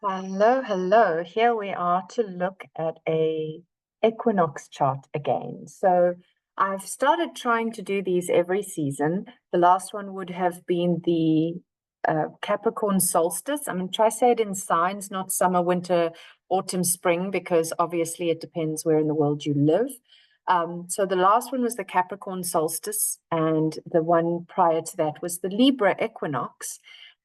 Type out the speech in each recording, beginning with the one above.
Hello, hello. Here we are to look at a equinox chart again. So I've started trying to do these every season. The last one would have been the Capricorn solstice. I'm going to try say it in signs, not summer, winter, autumn, spring, because obviously it depends where in the world you live. So the last one was the Capricorn solstice, and the one prior to that was the Libra equinox.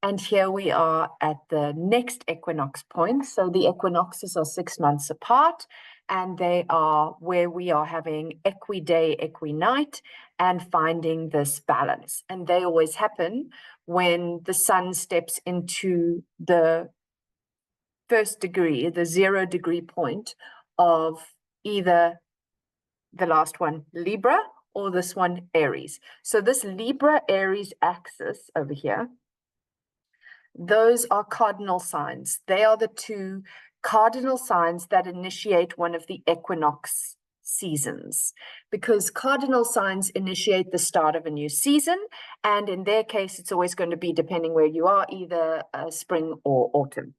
And here we are at the next equinox point. So the equinoxes are 6 months apart, and they are where we are having equiday, equinight, and finding this balance. And they always happen when the sun steps into the first degree, the 0 degree point of either the last one, Libra, or this one, Aries. So this Libra Aries axis over here, those are cardinal signs. They are the two cardinal signs that initiate one of the equinox seasons, because cardinal signs initiate the start of a new season. And in their case, it's always going to be, depending where you are, either spring or autumn.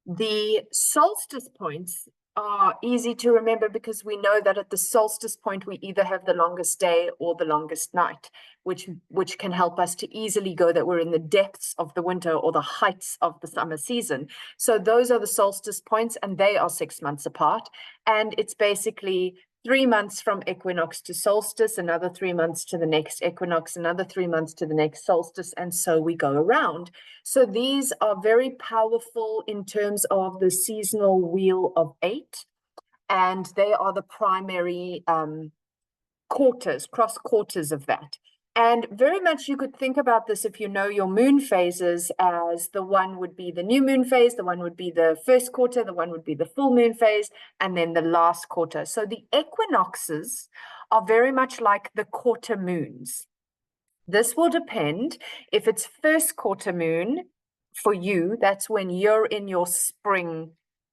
The solstice points are easy to remember because we know that at the solstice point, we either have the longest day or the longest night, which can help us to easily go that we're in the depths of the winter or the heights of the summer season. So those are the solstice points, and they are 6 months apart. And it's basically 3 months from equinox to solstice, another 3 months to the next equinox, another 3 months to the next solstice, and so we go around. So these are very powerful in terms of the seasonal wheel of 8, and they are the primary quarters, cross quarters of that. And very much you could think about this, if you know your moon phases, as the one would be the new moon phase, the one would be the first quarter, the one would be the full moon phase, and then the last quarter. So the equinoxes are very much like the quarter moons. This will depend if it's first quarter moon for you, that's when you're in your spring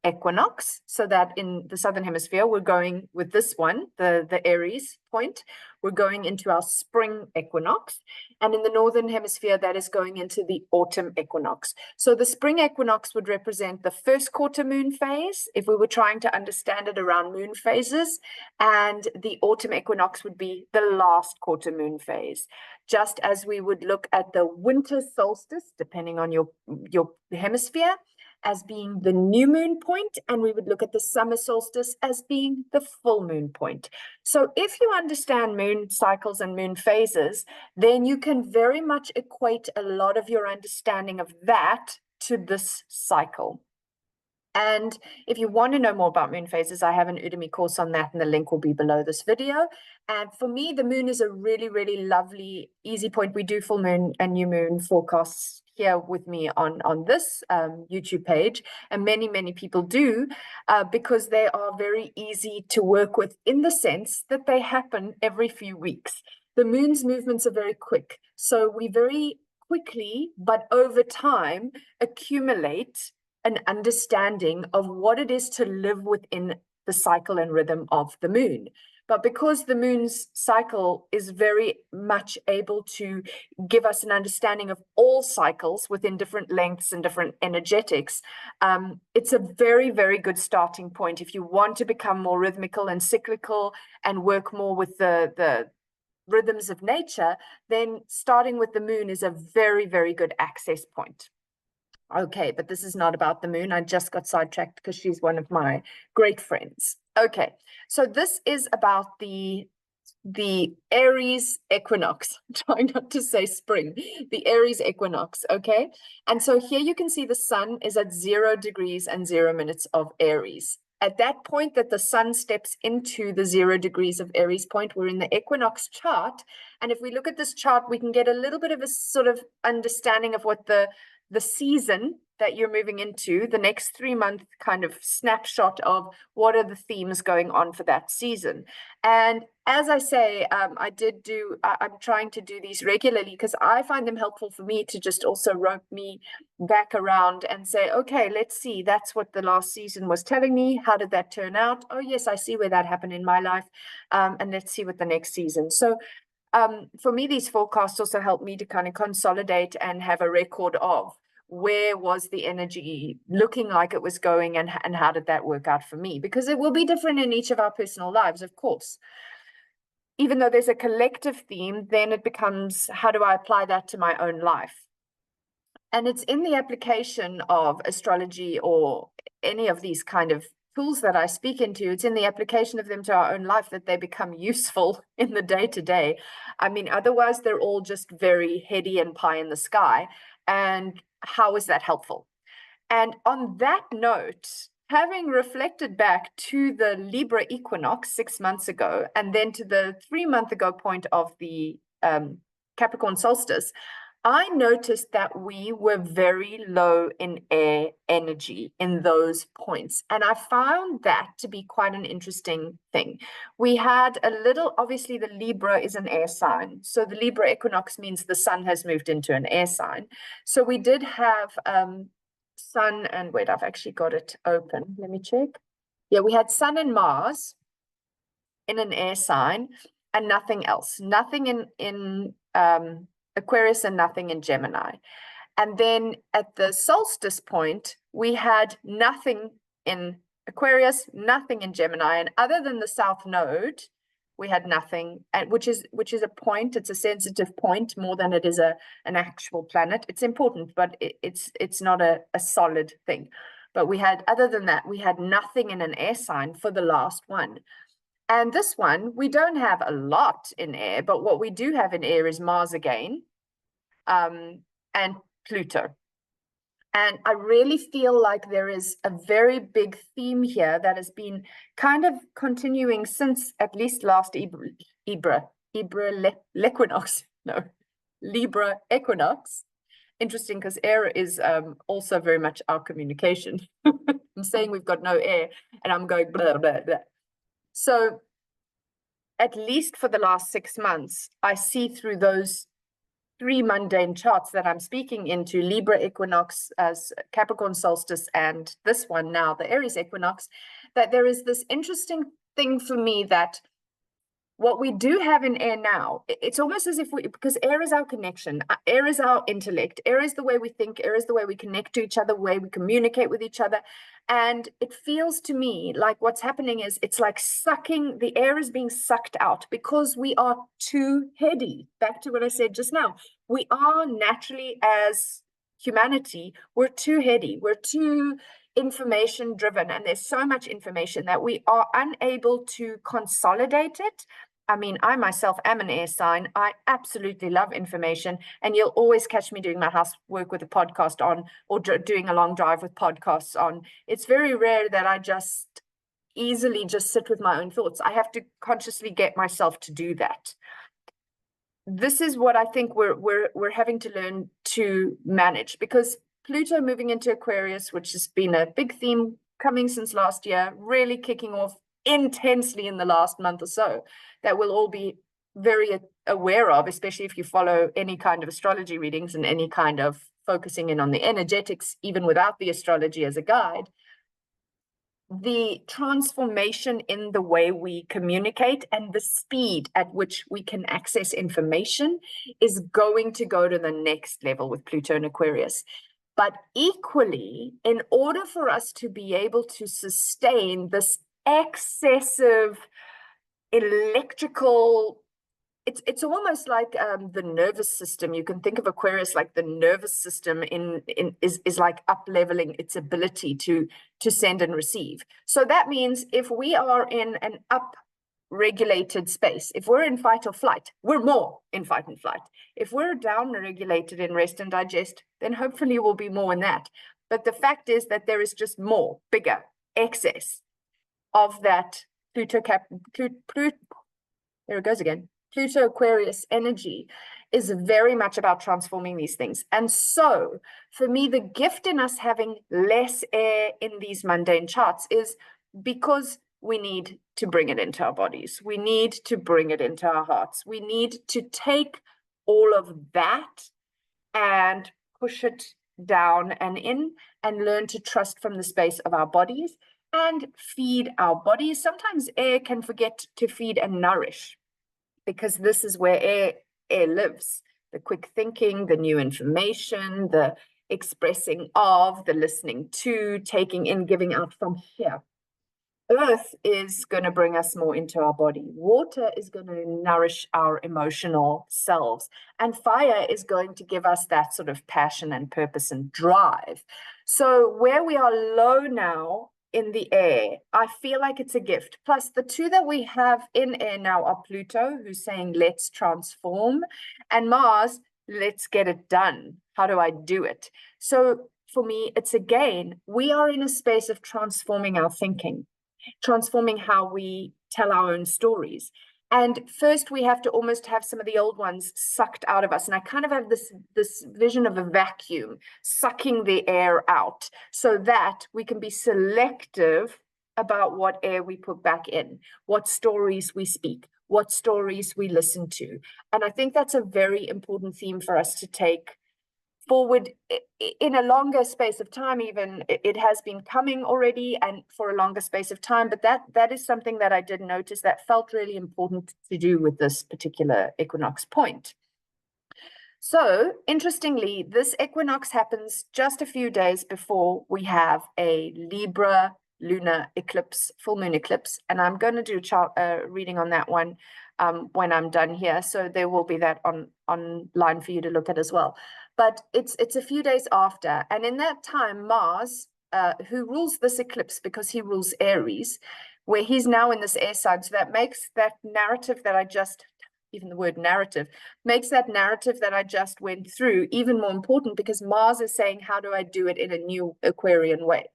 equinox. So that in the southern hemisphere, we're going with this one, the Aries point, we're going into our spring equinox. And in the northern hemisphere, that is going into the autumn equinox. So the spring equinox would represent the first quarter moon phase, if we were trying to understand it around moon phases, and the autumn equinox would be the last quarter moon phase. Just as we would look at the winter solstice, depending on your hemisphere, as being the new moon point, and we would look at the summer solstice as being the full moon point. So if you understand moon cycles and moon phases, then you can very much equate a lot of your understanding of that to this cycle. And if you want to know more about moon phases, I have an Udemy course on that, and the link will be below this video. And for me, the moon is a really, really lovely, easy point. We do full moon and new moon forecasts here with me on this YouTube page, and many, many people do, because they are very easy to work with in the sense that they happen every few weeks. The moon's movements are very quick. So we very quickly, but over time, accumulate an understanding of what it is to live within the cycle and rhythm of the moon. But because the moon's cycle is very much able to give us an understanding of all cycles within different lengths and different energetics, it's a very, very good starting point if you want to become more rhythmical and cyclical and work more with the rhythms of nature. Then starting with the moon is a very, very good access point. Okay, but this is not about the moon. I just got sidetracked because she's one of my great friends. Okay, so this is about the Aries equinox. I'm trying not to say spring. The Aries equinox, okay? And so here you can see the sun is at 0 degrees and 0 minutes of Aries. At that point that the sun steps into the 0 degrees of Aries point, we're in the equinox chart. And if we look at this chart, we can get a little bit of a sort of understanding of what the season that you're moving into, the next 3-month kind of snapshot of what are the themes going on for that season. And as I say, I'm trying to do these regularly because I find them helpful for me to just also rope me back around and say, okay, let's see, that's what the last season was telling me. How did that turn out? Oh, yes, I see where that happened in my life. And let's see what the next season. So for me, these forecasts also help me to kind of consolidate and have a record of where was the energy looking like it was going, and how did that work out for me? Because it will be different in each of our personal lives, of course. Even though there's a collective theme, then it becomes, how do I apply that to my own life? And it's in the application of astrology or any of these kind of tools that I speak into, it's in the application of them to our own life that they become useful in the day-to-day. I mean, otherwise they're all just very heady and pie in the sky. And how is that helpful? And on that note, having reflected back to the Libra equinox 6 months ago, and then to the 3-month ago point of the Capricorn solstice, I noticed that we were very low in air energy in those points. And I found that to be quite an interesting thing. We had a little, obviously the Libra is an air sign. So the Libra equinox means the sun has moved into an air sign. So we did have sun and, wait, I've actually got it open. Let me check. Yeah, we had Sun and Mars in an air sign and nothing else. Nothing in Aquarius and nothing in Gemini. And then at the solstice point, we had nothing in Aquarius, nothing in Gemini, and other than the South Node, we had nothing, which is a point. It's a sensitive point more than it is an actual planet. It's important, but it's not a solid thing. But we had, other than that, we had nothing in an air sign for the last one. And this one, we don't have a lot in air, but what we do have in air is Mars again, and Pluto. And I really feel like there is a very big theme here that has been kind of continuing since at least last Libra equinox. Interesting, because air is also very much our communication. I'm saying we've got no air, and I'm going blah, blah, blah. So at least for the last 6 months, I see through those 3 mundane charts that I'm speaking into, Libra equinox, as Capricorn solstice, and this one now, the Aries equinox, that there is this interesting thing for me that what we do have in air now, it's almost as if because air is our connection, air is our intellect, air is the way we think, air is the way we connect to each other, the way we communicate with each other. And it feels to me like what's happening is it's like the air is being sucked out because we are too heady. Back to what I said just now, we are naturally, as humanity, we're too heady, we're too information driven, and there's so much information that we are unable to consolidate it. I mean, I myself am an air sign. I absolutely love information, and you'll always catch me doing my housework with a podcast on, or doing a long drive with podcasts on. It's very rare that I just easily just sit with my own thoughts. I have to consciously get myself to do that. This is what I think we're having to learn to manage, because Pluto moving into Aquarius, which has been a big theme coming since last year, really kicking off intensely in the last month or so, that we'll all be very aware of, especially if you follow any kind of astrology readings and any kind of focusing in on the energetics, even without the astrology as a guide. The transformation in the way we communicate and the speed at which we can access information is going to go to the next level with Pluto and Aquarius. But equally, in order for us to be able to sustain this excessive electrical, it's almost like the nervous system. You can think of Aquarius like the nervous system is like up leveling its ability to send and receive. So that means if we are in an up regulated space, if we're in fight or flight, we're more in fight and flight. If we're down regulated in rest and digest, then hopefully we'll be more in that. But the fact is that there is just more, bigger excess of that Pluto there it goes again. Pluto Aquarius energy is very much about transforming these things. And so for me, the gift in us having less air in these mundane charts is because we need to bring it into our bodies. We need to bring it into our hearts. We need to take all of that and push it down and in, and learn to trust from the space of our bodies and feed our bodies. Sometimes air can forget to feed and nourish, because this is where air lives. The quick thinking, the new information, the expressing of, the listening to, taking in, giving out from here. Earth is going to bring us more into our body. Water is going to nourish our emotional selves. And fire is going to give us that sort of passion and purpose and drive. So where we are low now in the air, I feel like it's a gift. Plus, the two that we have in air now are Pluto, who's saying, let's transform, and Mars, let's get it done. How do I do it? So for me, it's again, we are in a space of transforming our thinking, transforming how we tell our own stories. And first, we have to almost have some of the old ones sucked out of us. And I kind of have this vision of a vacuum sucking the air out so that we can be selective about what air we put back in, what stories we speak, what stories we listen to. And I think that's a very important theme for us to take forward in a longer space of time. Even it has been coming already and for a longer space of time, but that is something that I did notice that felt really important to do with this particular equinox point. So interestingly, this equinox happens just a few days before we have a Libra lunar eclipse, full moon eclipse, and I'm going to do a reading on that one when I'm done here. So there will be that online for you to look at as well. But it's a few days after, and in that time, Mars, who rules this eclipse because he rules Aries, where he's now in this air sign, so that makes that narrative that I just, even the word narrative, makes that narrative that I just went through even more important, because Mars is saying, how do I do it in a new Aquarian way?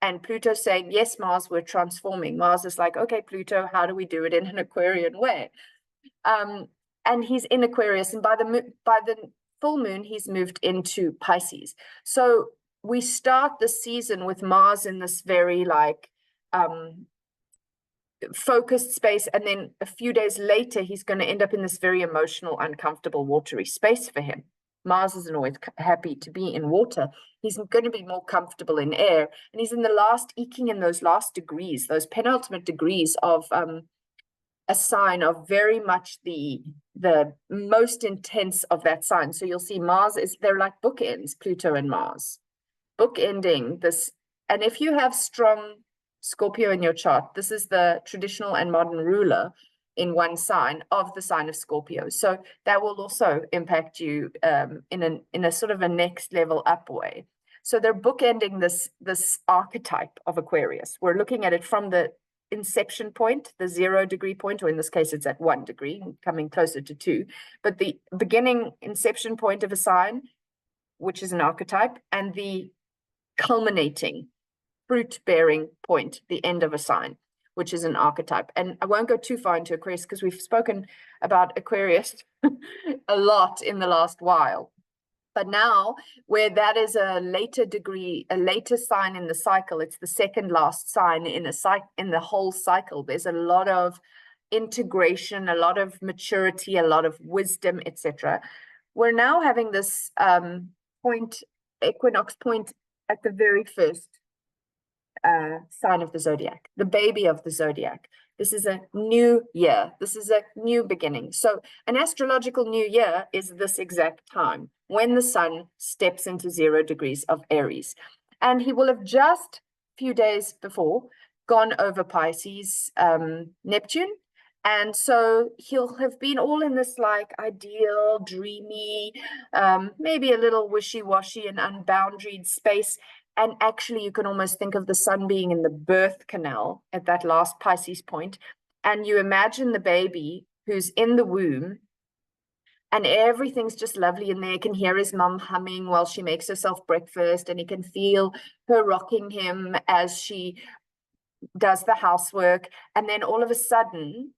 And Pluto's saying, yes, Mars, we're transforming. Mars is like, okay, Pluto, how do we do it in an Aquarian way? And he's in Aquarius, and by the full moon, he's moved into Pisces. So we start the season with Mars in this very like focused space, and then a few days later, he's going to end up in this very emotional, uncomfortable, watery space for him. Mars isn't always happy to be in water. He's going to be more comfortable in air, and he's in the last, eking in those last degrees, those penultimate degrees of a sign of very much the most intense of that sign. So you'll see Mars is, they're like bookends, Pluto and Mars, bookending this. And if you have strong Scorpio in your chart, this is the traditional and modern ruler in one sign of the sign of Scorpio. So that will also impact you in a sort of a next level up way. So they're bookending this archetype of Aquarius. We're looking at it from the inception point, the 0 degree point, or in this case, it's at 1 degree, coming closer to 2. But the beginning inception point of a sign, which is an archetype, and the culminating fruit-bearing point, the end of a sign, which is an archetype. And I won't go too far into Aquarius because we've spoken about Aquarius a lot in the last while. But now, where that is a later degree, a later sign in the cycle, it's the second last sign in the whole cycle. There's a lot of integration, a lot of maturity, a lot of wisdom, etc. We're now having this equinox point at the very first sign of the zodiac, the baby of the zodiac. This is a new year. This is a new beginning. So an astrological new year is this exact time when the sun steps into 0 degrees of Aries. And he will have just a few days before gone over Pisces, Neptune. And so he'll have been all in this like ideal, dreamy, maybe a little wishy-washy and unboundaried space. And actually, you can almost think of the sun being in the birth canal at that last Pisces point. And you imagine the baby who's in the womb, and everything's just lovely in there. You can hear his mum humming while she makes herself breakfast, and he can feel her rocking him as she does the housework. And then all of a sudden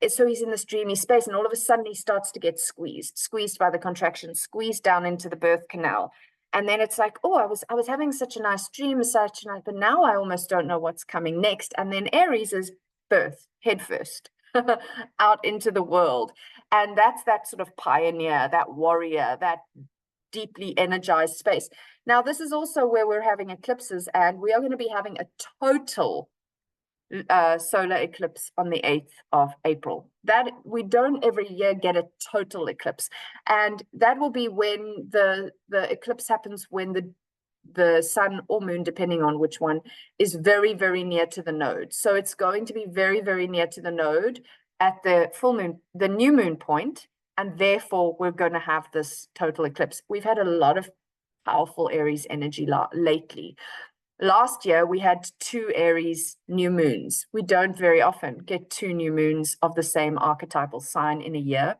so he's in this dreamy space, and all of a sudden he starts to get squeezed by the contraction, squeezed down into the birth canal. And then it's like, oh, I was having such a nice dream, but now I almost don't know what's coming next. And then Aries is birth, head first, out into the world. And that's that sort of pioneer, that warrior, that deeply energized space. Now, this is also where we're having eclipses, and we are going to be having a total solar eclipse on the 8th of April. That we don't every year get a total eclipse. And that will be when the eclipse happens when the sun or moon, depending on which one, is very, very near to the node. So it's going to be very, very near to the node at the full moon, the new moon point, and therefore we're going to have this total eclipse. We've had a lot of powerful Aries energy lately. Last year, we had 2 Aries new moons. We don't very often get 2 new moons of the same archetypal sign in a year.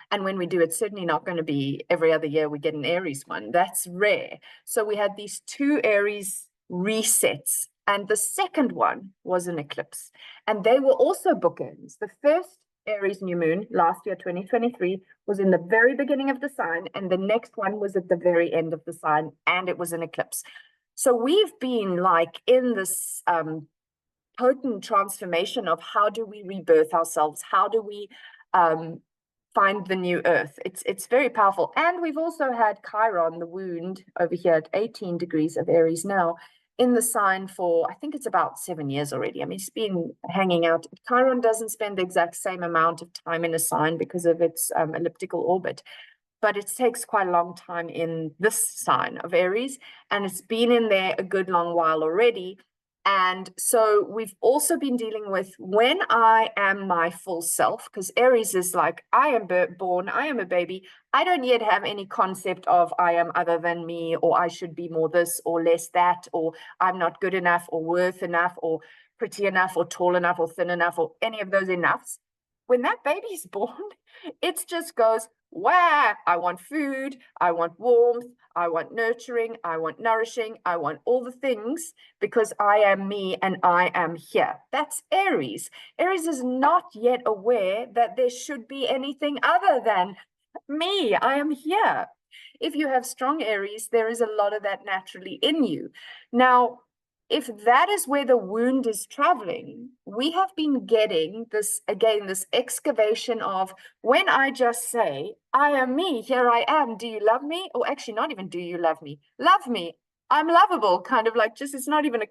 And when we do, it's certainly not going to be every other year we get an Aries one. That's rare. So we had these 2 Aries resets. And the second one was an eclipse. And they were also bookends. The first Aries new moon last year, 2023, was in the very beginning of the sign. And the next one was at the very end of the sign. And it was an eclipse. So we've been like in this potent transformation of how do we rebirth ourselves? How do we find the new earth? It's very powerful. And we've also had Chiron, the wound, over here at 18 degrees of Aries now, in the sign for, I think it's about 7 years already. I mean, it's been hanging out. Chiron doesn't spend the exact same amount of time in a sign because of its elliptical orbit, but it takes quite a long time in this sign of Aries, and it's been in there a good long while already. And so we've also been dealing with when I am my full self, because Aries is like, I am born, I am a baby. I don't yet have any concept of I am other than me, or I should be more this or less that, or I'm not good enough or worth enough or pretty enough or tall enough or thin enough or any of those enoughs. When that baby's born, it just goes, wow, I want food, I want warmth, I want nurturing, I want nourishing, I want all the things because I am me and I am here. That's Aries. Aries is not yet aware that there should be anything other than me. I am here. If you have strong Aries, there is a lot of that naturally in you. Now, if that is where the wound is traveling, we have been getting this, again, this excavation of when I just say, I am me, here I am, do you love me? Or actually, not even do you love me? Love me. I'm lovable, kind of like just, it's not even a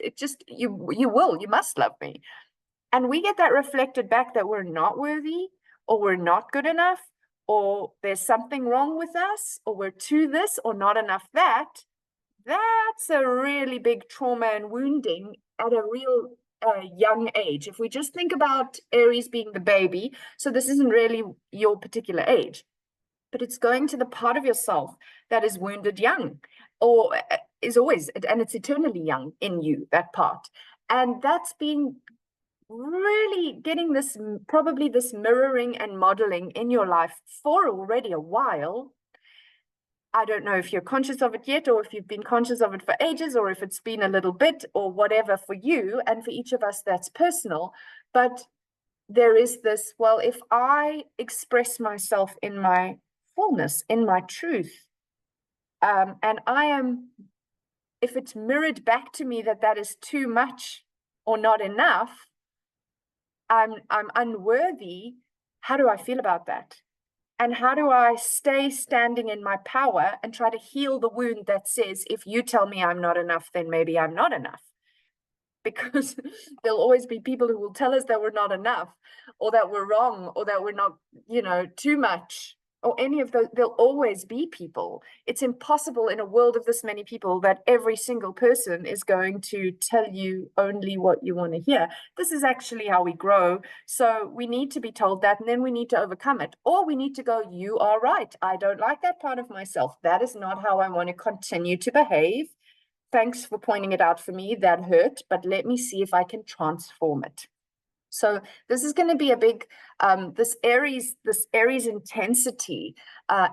it just, you must love me. And we get that reflected back that we're not worthy, or we're not good enough, or there's something wrong with us, or we're too this or not enough that. That's a really big trauma and wounding at a real young age. If we just think about Aries being the baby, so this isn't really your particular age, but it's going to the part of yourself that is wounded young, or is always, and it's eternally young in you, that part. And that's been really getting this, probably this mirroring and modeling in your life for already a while. I don't know if you're conscious of it yet, or if you've been conscious of it for ages, or if it's been a little bit, or whatever for you. And for each of us, that's personal. But there is this, well, if I express myself in my fullness, in my truth, and I am, if it's mirrored back to me that that is too much or not enough, I'm unworthy. How do I feel about that? And how do I stay standing in my power and try to heal the wound that says, if you tell me I'm not enough, then maybe I'm not enough? Because there'll always be people who will tell us that we're not enough, or that we're wrong, or that we're not, too much, or any of those. There'll always be people. It's impossible in a world of this many people that every single person is going to tell you only what you want to hear. This is actually how we grow. So we need to be told that, and then we need to overcome it. Or we need to go, you are right. I don't like that part of myself. That is not how I want to continue to behave. Thanks for pointing it out for me. That hurt, but let me see if I can transform it. So this is going to be a big, this Aries intensity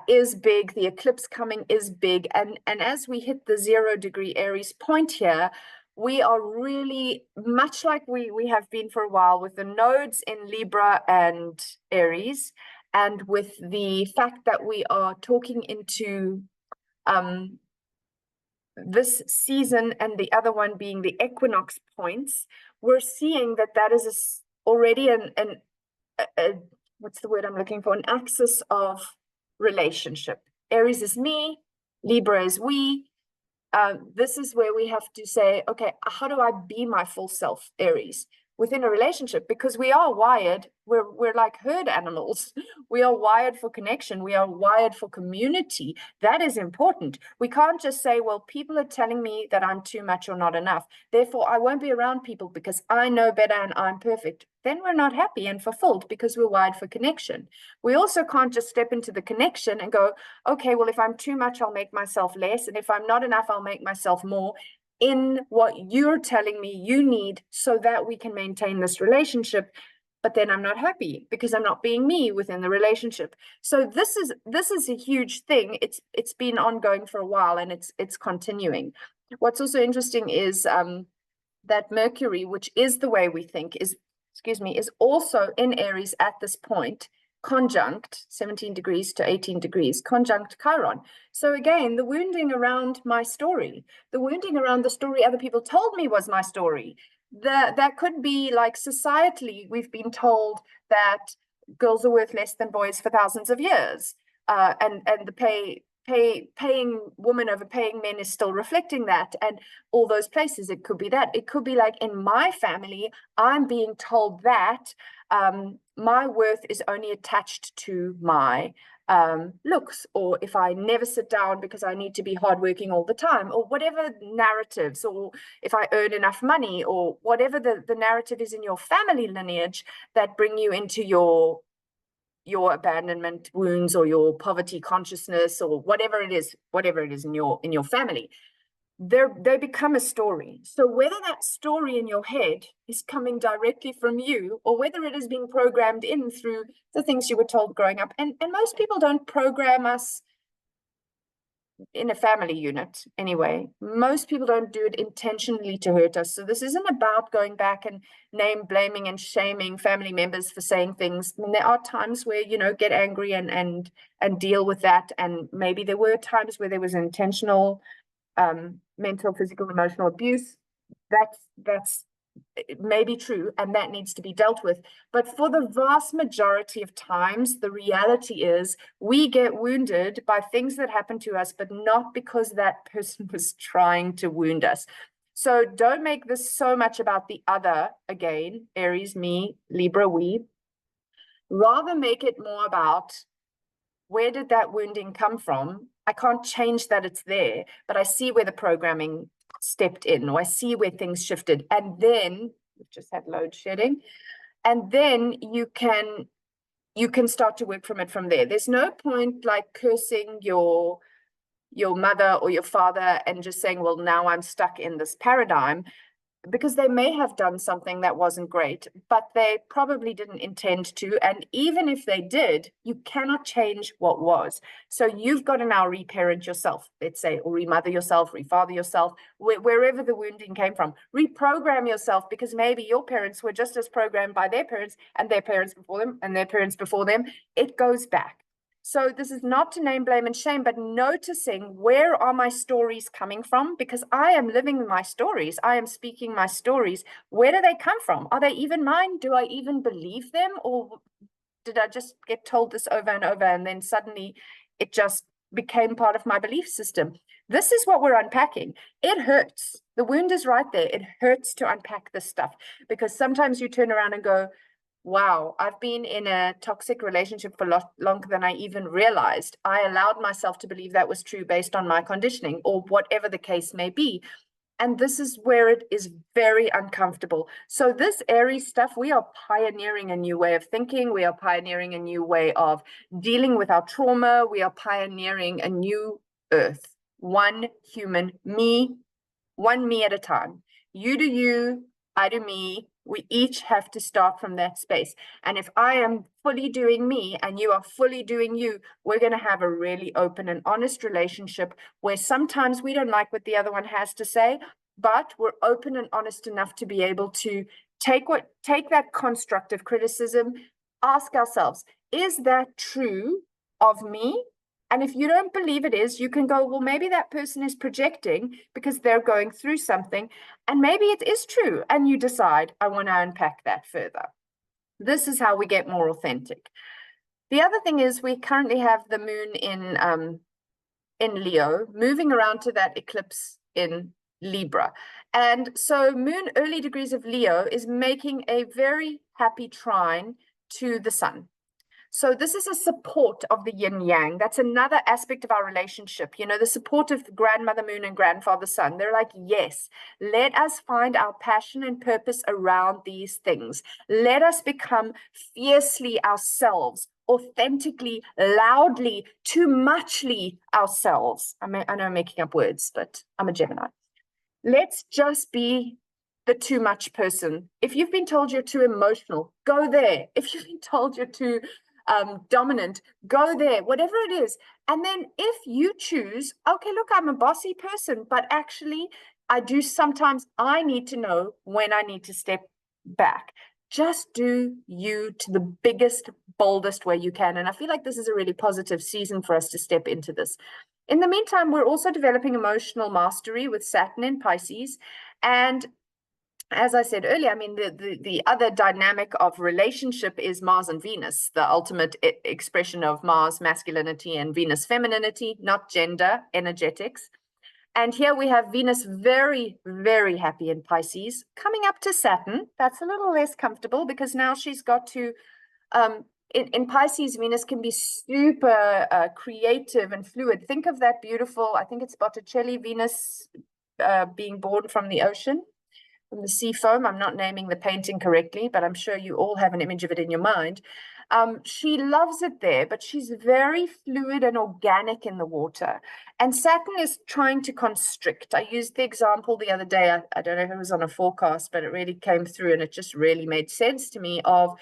is big. The eclipse coming is big. And as we hit the 0 degree Aries point here, we are really much like we have been for a while, with the nodes in Libra and Aries, and with the fact that we are talking into this season, and the other one being the equinox points. We're seeing that is already what's the word I'm looking for? An axis of relationship. Aries is me, Libra is we, this is where we have to say, okay, how do I be my full self, Aries, within a relationship? Because we are wired, we're like herd animals. We are wired for connection. We are wired for community. That is important. We can't just say, well, people are telling me that I'm too much or not enough, therefore I won't be around people because I know better and I'm perfect. Then we're not happy and fulfilled because we're wired for connection. We also can't just step into the connection and go, okay, well, if I'm too much, I'll make myself less. And if I'm not enough, I'll make myself more in what you're telling me you need so that we can maintain this relationship. But then I'm not happy because I'm not being me within the relationship. So this is a huge thing. It's been ongoing for a while, and it's continuing. What's also interesting is that Mercury, which is the way we think, is also in Aries at this point, conjunct 17 degrees to 18 degrees, conjunct Chiron. So again, the wounding around my story, the wounding around the story other people told me was my story. That could be like societally, we've been told that girls are worth less than boys for thousands of years, and the paying women over paying men is still reflecting that, and all those places. It could be that. It could be like in my family, I'm being told that my worth is only attached to my looks, or if I never sit down because I need to be hardworking all the time, or whatever narratives, or if I earn enough money, or whatever the narrative is in your family lineage that bring you into your abandonment wounds or your poverty consciousness, or whatever it is in your family. They become a story. So whether that story in your head is coming directly from you, or whether it is being programmed in through the things you were told growing up, and most people don't program us in a family unit anyway. Most people don't do it intentionally to hurt us. So this isn't about going back and name blaming and shaming family members for saying things. I mean, there are times where, get angry and deal with that. And maybe there were times where there was intentional mental, physical, emotional abuse. That's may be true, and that needs to be dealt with. But for the vast majority of times, the reality is we get wounded by things that happen to us, but not because that person was trying to wound us. So don't make this so much about the other, again, Aries, me, Libra, we. Rather make it more about, where did that wounding come from? I can't change that it's there, but I see where the programming stepped in, or I see where things shifted. And then we've just had load shedding. And then you can start to work from it from there. There's no point like cursing your mother or your father and just saying, well, now I'm stuck in this paradigm, because they may have done something that wasn't great, but they probably didn't intend to. And even if they did, you cannot change what was. So you've got to now reparent yourself, let's say, or remother yourself, refather yourself, wherever the wounding came from. Reprogram yourself, because maybe your parents were just as programmed by their parents and their parents before them and their parents before them. It goes back. So this is not to name, blame, and shame, but noticing, where are my stories coming from? Because I am living my stories. I am speaking my stories. Where do they come from? Are they even mine? Do I even believe them? Or did I just get told this over and over, and then suddenly it just became part of my belief system? This is what we're unpacking. It hurts. The wound is right there. It hurts to unpack this stuff, because sometimes you turn around and go, wow, I've been in a toxic relationship for longer than I even realized. I allowed myself to believe that was true based on my conditioning, or whatever the case may be. And this is where it is very uncomfortable. So this Aries stuff, we are pioneering a new way of thinking. We are pioneering a new way of dealing with our trauma. We are pioneering a new earth. One human, me, one me at a time. You do you, I do me. We each have to start from that space. And if I am fully doing me and you are fully doing you, we're going to have a really open and honest relationship, where sometimes we don't like what the other one has to say, but we're open and honest enough to be able to take that constructive criticism, ask ourselves, is that true of me? And if you don't believe it is, you can go, well, maybe that person is projecting because they're going through something. And maybe it is true. And you decide, I want to unpack that further. This is how we get more authentic. The other thing is, we currently have the moon in Leo, moving around to that eclipse in Libra. And so Moon early degrees of Leo is making a very happy trine to the Sun. So this is a support of the yin yang. That's another aspect of our relationship. You know, the support of grandmother moon and grandfather sun. They're like, yes, let us find our passion and purpose around these things. Let us become fiercely ourselves, authentically, loudly, too muchly ourselves. I know I'm making up words, but I'm a Gemini. Let's just be the too much person. If you've been told you're too emotional, go there. If you've been told you're too dominant, go there, whatever it is. And then if you choose, okay, look, I'm a bossy person, but actually I need to know when I need to step back. Just do you to the biggest, boldest way you can. And I feel like this is a really positive season for us to step into this. In the meantime, we're also developing emotional mastery with Saturn in Pisces. And as I said earlier, I mean, the other dynamic of relationship is Mars and Venus, the ultimate expression of Mars masculinity and Venus femininity, not gender, energetics. And here we have Venus very, very happy in Pisces, coming up to Saturn. That's a little less comfortable because now she's got to, in Pisces, Venus can be super creative and fluid. Think of that beautiful, I think it's Botticelli, Venus being born from the ocean, from the sea foam. I'm not naming the painting correctly, but I'm sure you all have an image of it in your mind. She loves it there, but she's very fluid and organic in the water. And Saturn is trying to constrict. I used the example the other day. I don't know if it was on a forecast, but it really came through and it just really made sense to me of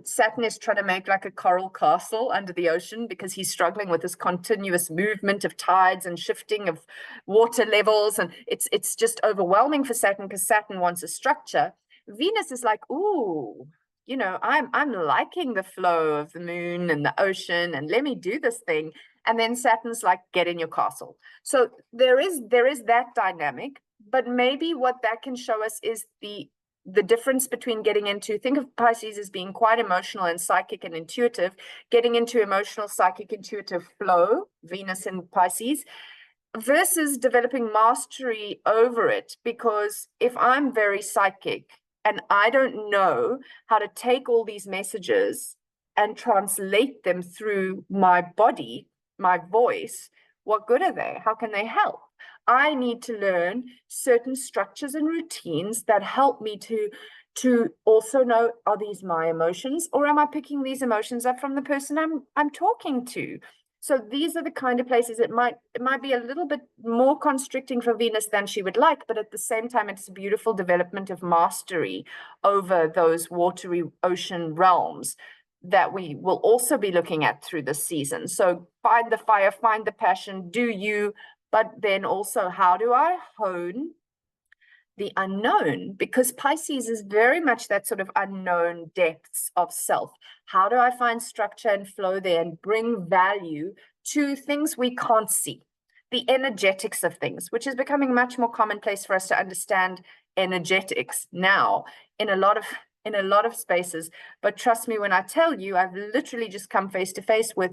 Saturn is trying to make like a coral castle under the ocean because he's struggling with this continuous movement of tides and shifting of water levels. And it's just overwhelming for Saturn because Saturn wants a structure. Venus is like, ooh, you know, I'm liking the flow of the moon and the ocean, and let me do this thing. And then Saturn's like, get in your castle. So there is that dynamic, but maybe what that can show us is the difference between getting into, think of Pisces as being quite emotional and psychic and intuitive, getting into emotional, psychic, intuitive flow, Venus in Pisces, versus developing mastery over it. Because if I'm very psychic and I don't know how to take all these messages and translate them through my body, my voice, what good are they? How can they help? I need to learn certain structures and routines that help me to also know, are these my emotions, or am I picking these emotions up from the person I'm talking to? So these are the kind of places it might be a little bit more constricting for Venus than she would like, but at the same time, it's a beautiful development of mastery over those watery ocean realms that we will also be looking at through this season. So find the fire, find the passion, do you, but then also how do I hone the unknown? Because Pisces is very much that sort of unknown depths of self. How do I find structure and flow there and bring value to things we can't see? The energetics of things, which is becoming much more commonplace for us to understand energetics now in a lot of spaces. But trust me when I tell you, I've literally just come face to face with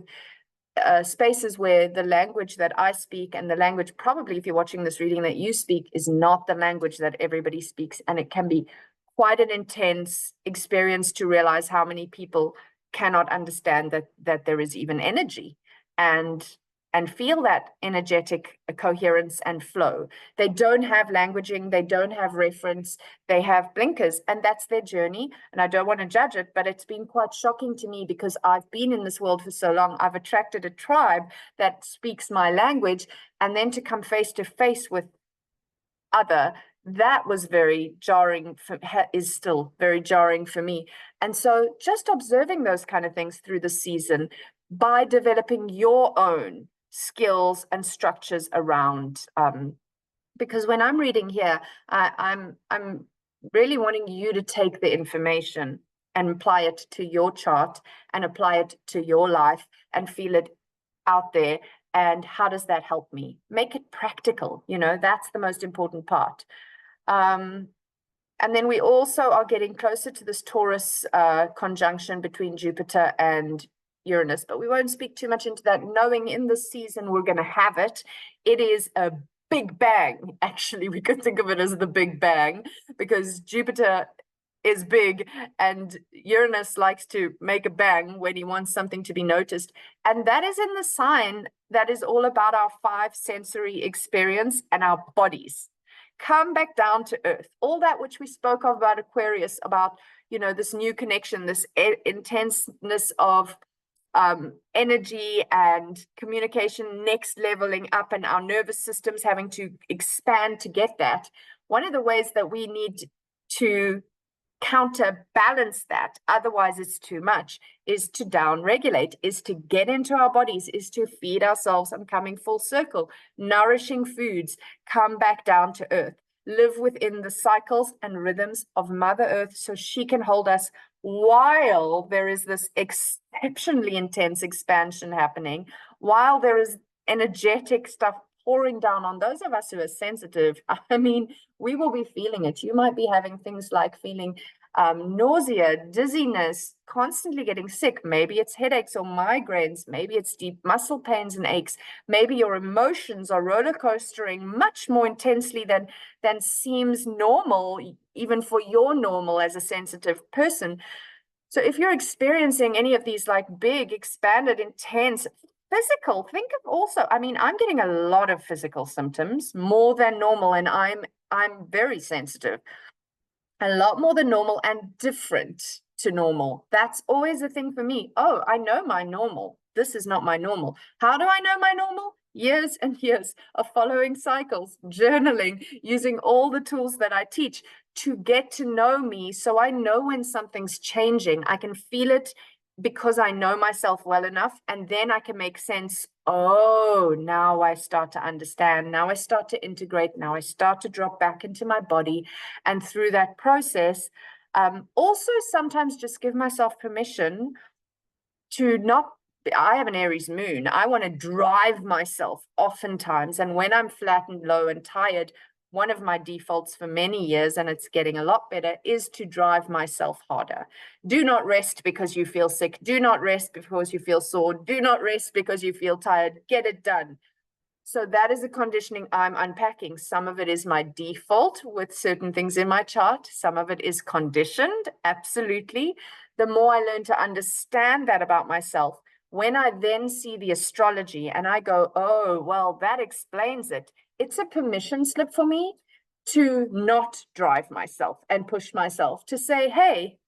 spaces where the language that I speak and the language, probably if you're watching this reading, that you speak is not the language that everybody speaks. And it can be quite an intense experience to realize how many people cannot understand that there is even energy and feel that energetic coherence and flow. They don't have languaging, they don't have reference, they have blinkers, and that's their journey. And I don't want to judge it, but it's been quite shocking to me because I've been in this world for so long. I've attracted a tribe that speaks my language, and then to come face to face with other, that was very jarring, is still very jarring for me. And so just observing those kind of things through the season by developing your own skills and structures around, because when I'm reading here, I'm really wanting you to take the information and apply it to your chart and apply it to your life and feel it out there. And how does that help me? Make it practical, that's the most important part. And then we also are getting closer to this Taurus conjunction between Jupiter and Uranus, but we won't speak too much into that, knowing in this season we're going to have it. It is a Big Bang. Actually, we could think of it as the Big Bang, because Jupiter is big and Uranus likes to make a bang when he wants something to be noticed. And that is in the sign that is all about our five sensory experience and our bodies. Come back down to earth. All that which we spoke of about Aquarius, about, this new connection, this intenseness of energy and communication, next leveling up, and our nervous systems having to expand to get that. One of the ways that we need to counterbalance that, otherwise it's too much, is to down regulate, is to get into our bodies, is to feed ourselves. I'm coming full circle. Nourishing foods, come back down to earth, live within the cycles and rhythms of Mother Earth, so she can hold us while there is this exceptionally intense expansion happening, while there is energetic stuff pouring down on those of us who are sensitive. I mean, we will be feeling it. You might be having things like feeling nausea, dizziness, constantly getting sick. Maybe it's headaches or migraines. Maybe it's deep muscle pains and aches. Maybe your emotions are roller coastering much more intensely than seems normal, even for your normal as a sensitive person. So if you're experiencing any of these like big, expanded, intense physical, think of also, I mean, I'm getting a lot of physical symptoms, more than normal, and I'm very sensitive, a lot more than normal and different to normal. That's always a thing for me. Oh, I know my normal. This is not my normal. How do I know my normal? Years and years of following cycles, journaling, using all the tools that I teach to get to know me, so I know when something's changing. I can feel it because I know myself well enough, and then I can make sense. Oh, now I start to understand. Now I start to integrate. Now I start to drop back into my body. And through that process, also sometimes just give myself permission to not. I have an Aries moon. I want to drive myself oftentimes. And when I'm flat and low and tired, one of my defaults for many years, and it's getting a lot better, is to drive myself harder. Do not rest because you feel sick. Do not rest because you feel sore. Do not rest because you feel tired. Get it done. So that is a conditioning I'm unpacking. Some of it is my default with certain things in my chart. Some of it is conditioned, absolutely. The more I learn to understand that about myself, when I then see the astrology and I go, oh, well, that explains it. It's a permission slip for me to not drive myself and push myself, to say, hey,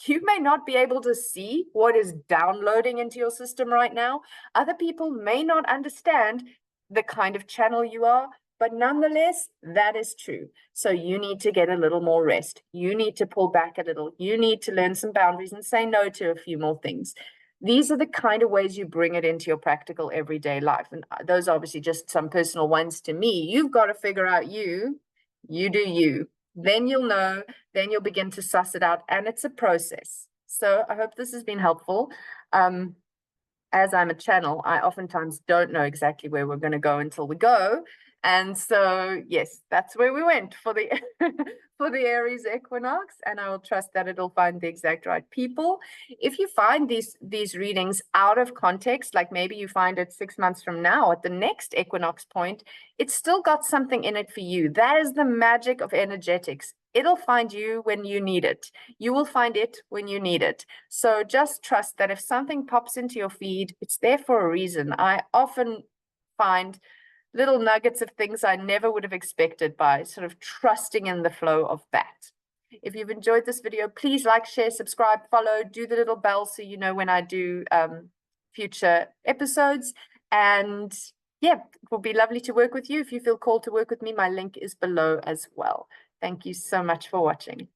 you may not be able to see what is downloading into your system right now. Other people may not understand the kind of channel you are, but nonetheless, that is true. So you need to get a little more rest. You need to pull back a little. You need to learn some boundaries and say no to a few more things. These are the kind of ways you bring it into your practical everyday life. And those are obviously just some personal ones to me. You've got to figure out you do you. Then you'll know, then you'll begin to suss it out, and it's a process. So I hope this has been helpful. As I'm a channel, I oftentimes don't know exactly where we're going to go until we go. And so, yes, that's where we went for the for the Aries equinox, and I will trust that it'll find the exact right people. If you find these readings out of context, like maybe you find it 6 months from now at the next equinox point, it's still got something in it for you. That is the magic of energetics. It'll find you when you need it. You will find it when you need it. So just trust that if something pops into your feed, it's there for a reason. I often find little nuggets of things I never would have expected by sort of trusting in the flow of that. If you've enjoyed this video, please like, share, subscribe, follow, do the little bell so you know when I do future episodes. And yeah, it will be lovely to work with you. If you feel called to work with me, my link is below as well. Thank you so much for watching.